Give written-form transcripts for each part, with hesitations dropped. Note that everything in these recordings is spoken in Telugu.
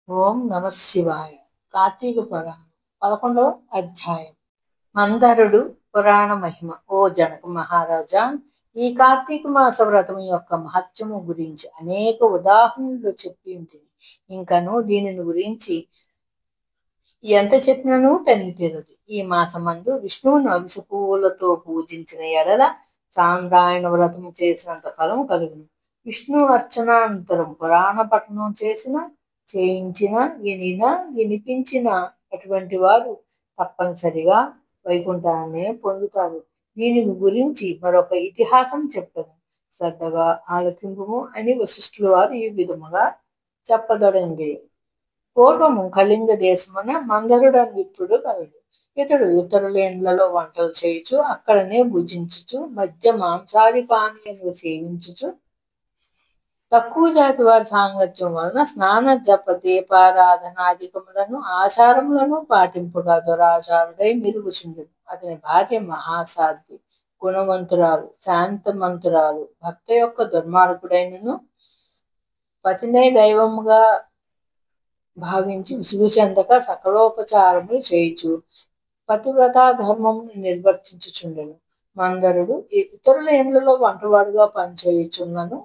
ఓం నమ శివాయ. కార్తీక పురాణం 11వ అధ్యాయం. మందరుడు పురాణ మహిమ. ఓ జనక మహారాజా, ఈ కార్తీక మాస వ్రతం యొక్క మహత్యము గురించి అనేక ఉదాహరణలు చెప్పి ఉంటుంది. ఇంకను దీనిని గురించి ఎంత చెప్పినను తనివి తీరదు. ఈ మాసమందు విష్ణువును అవిసె పువ్వులతో పూజించిన ఎడల చాంద్రాయణ వ్రతము చేసినంత ఫలము కలుగును. విష్ణు అర్చనానంతరం పురాణ పఠనం చేయించిన, వినిపించిన అటువంటి వారు తప్పనిసరిగా వైకుంఠాన్ని పొందుతారు. దీని గురించి మరొక ఇతిహాసం చెప్పదు. శ్రద్ధగా ఆలకింపుము అని వశిష్ఠుల వారు ఈ విధముగా చెప్పదొడంగి. పూర్వము కళింగ దేశమున మందరుడని విప్రుడు కలడు. ఇతడు ఇతరుల ఇండ్లలో వంటలు చేయుచు, అక్కడనే భుజించుచు, మధ్య మాంసాది పానీయములు సేవించుచు, తక్కువ జాతి వారి సాంగత్యం వలన స్నాన జప దీపారాధనాధికములను ఆచారములను పాటింపుగా దురాచారుడై మెరుగుచుండెను. అతని భార్య మహాసాధ్వి, గుణవంతురాలు, శాంతమంతురాలు. భర్త యొక్క దుర్మార్గుడైనను పతినే దైవముగా భావించి విసుగు చెందక సకలోపచారములు చేయుచు పతివ్రత ధర్మమును నిర్వర్తించుచుండెను. మందరుడు ఇతరుల ఇండ్లలో వంటవాడుగా పనిచేయుచున్నను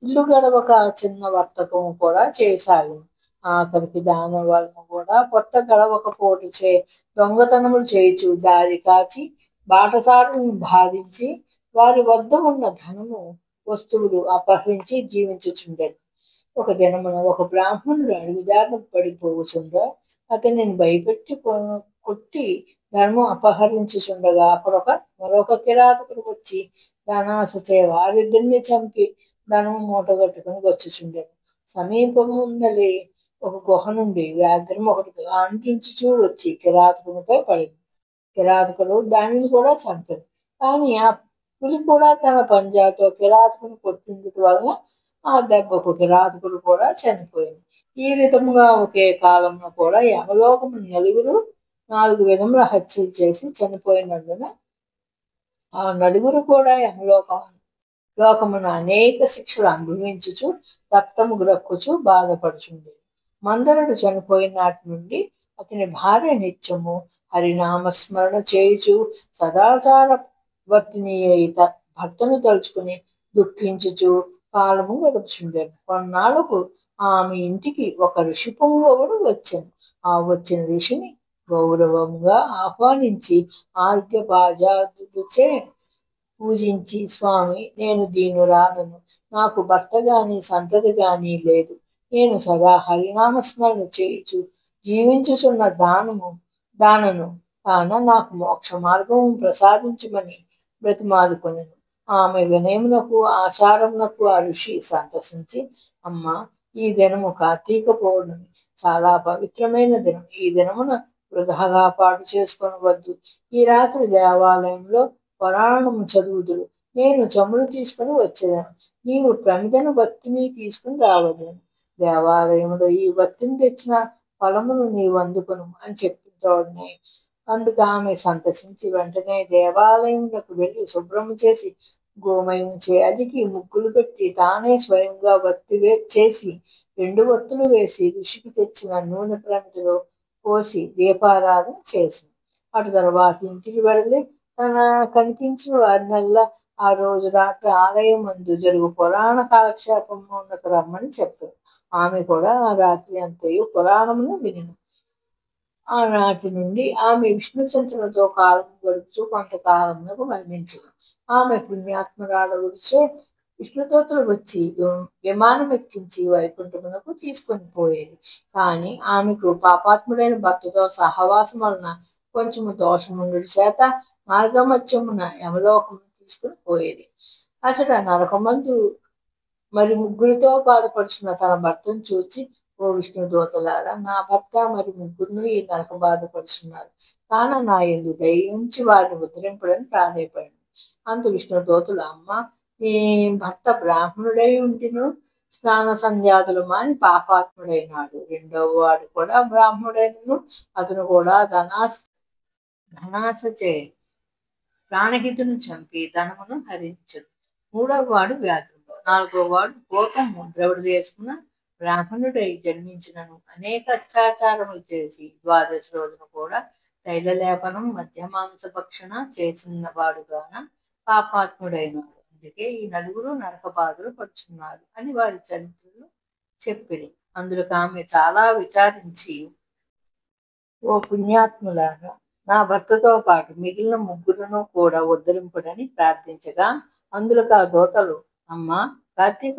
ఇల్లు గడవక చిన్న వర్తకము కూడా చేయసాగింది. ఆఖరికి దాని వలన కూడా పొట్ట గడవకపోటుచే దొంగతనములు చేయుచు దారి కాచి బాటసారులను బాధించి వారి వద్ద ఉన్న ధనము వస్తువులు అపహరించి జీవించుచుండెను. ఒక దినమున ఒక బ్రాహ్మణుడు అడవిదారిన పడిపోవచుండగా అతనిని భయపెట్టి కొట్టి ధనము అపహరించుచుండగా మరొక కిరాతకుడు వచ్చి ధనాశచే వారిద్దరిని చంపి ధనము మూటగట్టుకుని వచ్చుచుండెను. సమీపముందలి ఒక గుహ నుండి వ్యాఘ్రం ఒకటి అంటించుచూ వచ్చి కిరాతకునిపై పడింది. కిరాతకుడు దానిని కూడా చంపాడు. కానీ ఆ పులి కూడా తన పంజాతో కిరాతకుని కొట్టిండుట వలన ఆ దెబ్బకు కిరాతకుడు కూడా చనిపోయింది. ఈ విధముగా ఒకే కాలంలో కూడా యమలోకము నలుగురు 4 విధముల హత్యలు చేసి చనిపోయినందున ఆ నలుగురు కూడా లోకమున అనేక శిక్షలు అనుభవించుచు రక్తము గ్రక్కుచు బాధపడుచుండేది. మందరుడు చనిపోయిన నాటి నుండి అతని భార్య నిత్యము హరినామస్మరణ చేయుచు సదాచార వర్తిని భర్తను తలుచుకుని దుఃఖించుచు కాలము గడుపుచుండెను. కొన్నాళ్లకు ఆమె ఇంటికి ఒక ఋషి పొంగవుడు వచ్చాను. ఆ వచ్చిన ఋషిని గౌరవంగా ఆహ్వానించి ఆర్ఘ్యపాజాదులచే పూజించి, స్వామి, నేను దీనురాలను, నాకు భర్త గాని సంతతి గాని లేదు. నేను సదా హరినామస్మరణ చేయుచు జీవించుచున్న దానను కాన నాకు మోక్ష మార్గము ప్రసాదించమని బ్రతిమాలుకొనెను. ఆమె వినయమునకు ఆచారమునకు ఆ ఋషి సంతసించి, అమ్మ, ఈ దినము కార్తీక పౌర్ణమి, చాలా పవిత్రమైన దినం. ఈ దినమున వృధాగా పాటు చేసుకొనవద్దు. ఈ రాత్రి దేవాలయంలో పురాణము చదువుదురు. నేను చమురు తీసుకుని వచ్చేదాను. నీవు ప్రమిదను వత్తిని తీసుకుని రావద్దని. దేవాలయంలో ఈ వత్తిని తెచ్చిన ఫలమును నీవు అందుకును అని చెప్పిన తోడనే అందుకు ఆమె సంతసించి వెంటనే దేవాలయంలోకి వెళ్ళి శుభ్రము చేసి గోమయము అలికి ముగ్గులు పెట్టి తానే స్వయంగా చేసి 2 వత్తులు వేసి ఋషికి తెచ్చిన నూనె ప్రమిదలో పోసి దీపారాధన చేసింది. అటు తర్వాత ఇంటికి వెళ్ళి తన కనిపించిన వారినల్లా ఆ రోజు రాత్రి ఆలయం మందు జరుగు పురాణ కాలక్షేపమునకు రమ్మని చెప్పారు. ఆమె కూడా ఆ రాత్రి అంతయు పురాణమును వినిను. ఆనాటి నుండి ఆమె విష్ణు చింతనతో కాలం గడుపుతూ కొంతకాలమునకు మరణించను. ఆమె పుణ్యాత్మరాల గురిచే విష్ణుదూతలు వచ్చి విమానం ఎక్కించి వైకుంఠమునకు తీసుకొని పోయేది. కానీ ఆమెకు పాపాత్ముడైన భర్తతో సహవాసం వలన కొంచెము దోషముండు చేత మార్గమధ్యమున యమలోకము తీసుకుని పోయేది. అసలు నరకమందు మరి ముగ్గురితో బాధపడుచున్న తన భర్తను చూచి, ఓ విష్ణుదూతలారా, నా భర్త మరి ముగ్గురును ఈ నరక బాధపడుచున్నారు. కాన నా ఎందు దయించి వారిని ఉద్ధరింపడని ప్రాధేయపడింది. అందు విష్ణుదూతలు, అమ్మ, నీ భర్త బ్రాహ్మణుడై ఉంటిను స్నాన సంధ్యాదులు మాని పాపాత్ముడైనాడు. 2వ వాడు కూడా బ్రాహ్మణుడైనను అతను కూడా ధనాశచే ప్రాణహితును చంపి ధనమును హరించడు. 3వ వాడు వ్యాఘ్రుడు. 4వ వాడు పూర్వము ద్రవిడ దేశమున బ్రాహ్మణుడై జన్మించినను అనేక అత్యాచారములు చేసి ద్వాదశి రోజున కూడా తైలలేపనం మధ్యమాంస భక్షణ చేసిన వాడుగాన పాపాత్ముడైనాడు. అందుకే ఈ నలుగురు నరక బాధలు పడుచున్నారు అని వారి చరిత్రలు చెప్పిరి. అందులోకి ఆమె చాలా విచారించి, ఓ పుణ్యాత్ములారా, నా భర్తతో పాటు మిగిలిన ముగ్గురును కూడా ఉద్ధరింపుడని ప్రార్థించగా, అందులోకి ఆ దూతలు, అమ్మా, కార్తీక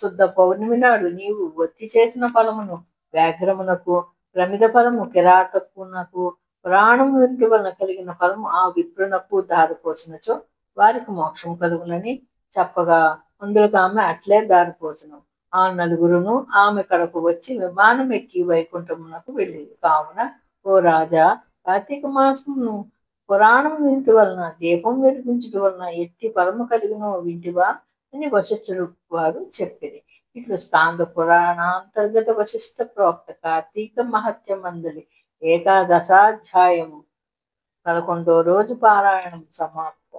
శుద్ధ పౌర్ణమి నాడు నీవు ఒత్తి చేసిన ఫలమును వ్యాఘ్రమునకు, ప్రమిద ఫలము కిరాతకునకు, పురాణము వింటి వలన కలిగిన ఫలము ఆ విప్రునకు దారిపోసినచో వారికి మోక్షం కలుగునని చెప్పగా, అందులోకి ఆమె అట్లే దారిపోసను. ఆ నలుగురును ఆమె కడకు వచ్చి విమానం ఎక్కి వైకుంఠమునకు వెళ్ళింది. కావున ఓ రాజా, కార్తీక మాసమును పురాణం వింటి వలన, దీపం వెలిగించుట వలన ఎట్టి ఫలము కలిగిన వింటివా అని వశిష్ఠుడు వారు చెప్పిరి. ఇట్లు స్కాంద పురాణాంతర్గత వశిష్ఠ ప్రోక్త కార్తీక మహత్య మందలి ఏకాదశాధ్యాయము 11వ రోజు పారాయణం సమాప్తం.